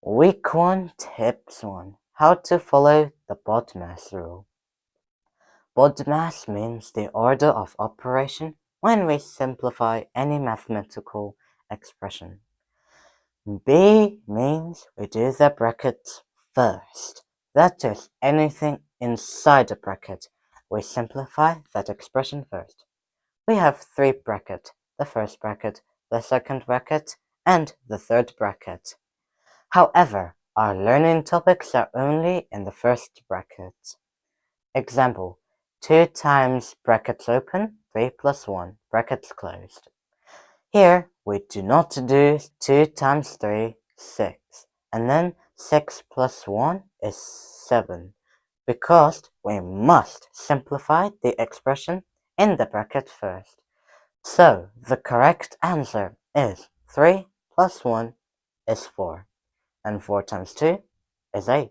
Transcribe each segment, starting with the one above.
Week 1 Tips 1. How to follow the BODMAS rule. BODMAS means the order of operation when we simplify any mathematical expression. B means we do the brackets first. That is, anything inside the bracket. We simplify that expression first. We have 3 brackets, the first bracket, the second bracket, and the third bracket. However, our learning topics are only in the first bracket. Example, 2 times brackets open, 3 plus 1, brackets closed. Here, we do not do 2 times 3, 6, and then 6 plus 1 is 7, because we must simplify the expression in the bracket first. So, the correct answer is 3 plus 1 is 4. And 4 times 2 is 8.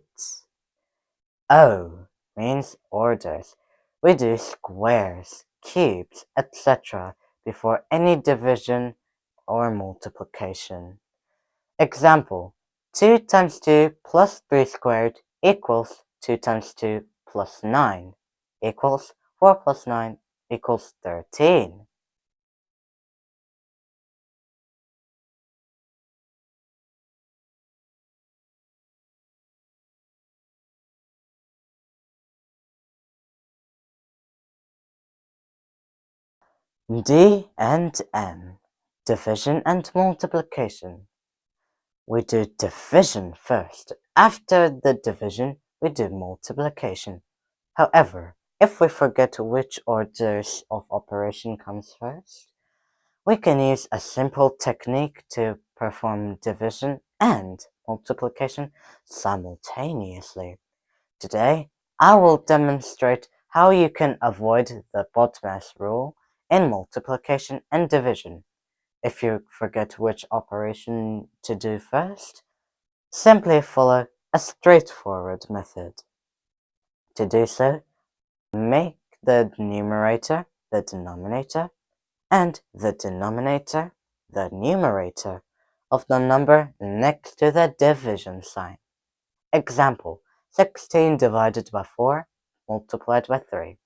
O means orders. We do squares, cubes, etc. before any division or multiplication. Example, 2 times 2 plus 3 squared equals 2 times 2 plus 9 equals 4 plus 9 equals 13. D and M, division and multiplication. We do division first. After the division, we do multiplication. However, if we forget which orders of operation comes first, we can use a simple technique to perform division and multiplication simultaneously. Today, I will demonstrate how you can avoid the BODMAS rule in multiplication and division. If you forget which operation to do first, simply follow a straightforward method. To do so, make the numerator the denominator and the denominator the numerator of the number next to the division sign. Example, 16 divided by 4 multiplied by 3.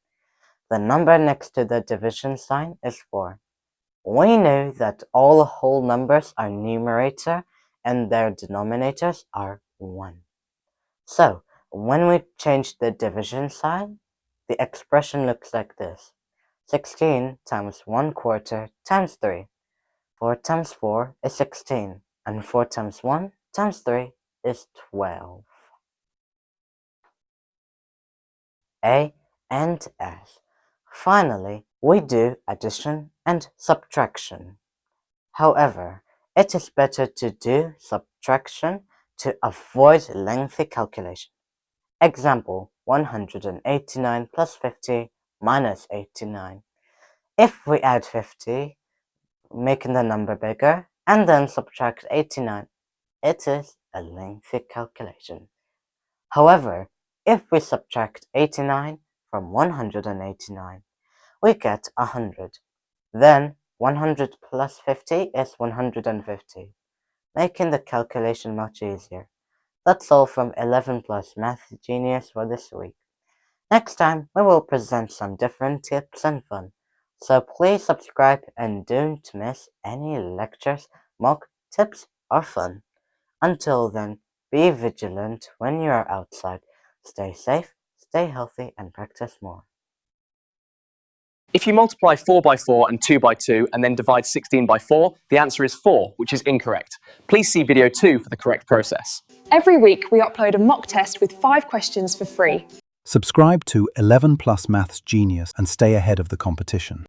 The number next to the division sign is 4. We know that all whole numbers are numerator and their denominators are 1. So, when we change the division sign, the expression looks like this. 16 times 1/4 times 3. 4 times 4 is 16, and 4 times 1 times 3 is 12. A and S. Finally, we do addition and subtraction. However, it is better to do subtraction to avoid lengthy calculation. Example, 189 plus 50 minus 89. If we add 50, making the number bigger, and then subtract 89, it is a lengthy calculation. However, if we subtract 89 from 189, we get 100. Then 100 plus 50 is 150, making the calculation much easier. That's all from 11 Plus Math Genius for this week. Next time, we will present some different tips and fun. So please subscribe and don't miss any lectures, mock, tips, or fun. Until then, be vigilant when you are outside. Stay safe, stay healthy, and practice more. If you multiply 4 by 4 and 2 by 2 and then divide 16 by 4, the answer is 4, which is incorrect. Please see video 2 for the correct process. Every week we upload a mock test with 5 questions for free. Subscribe to 11 Plus Maths Genius and stay ahead of the competition.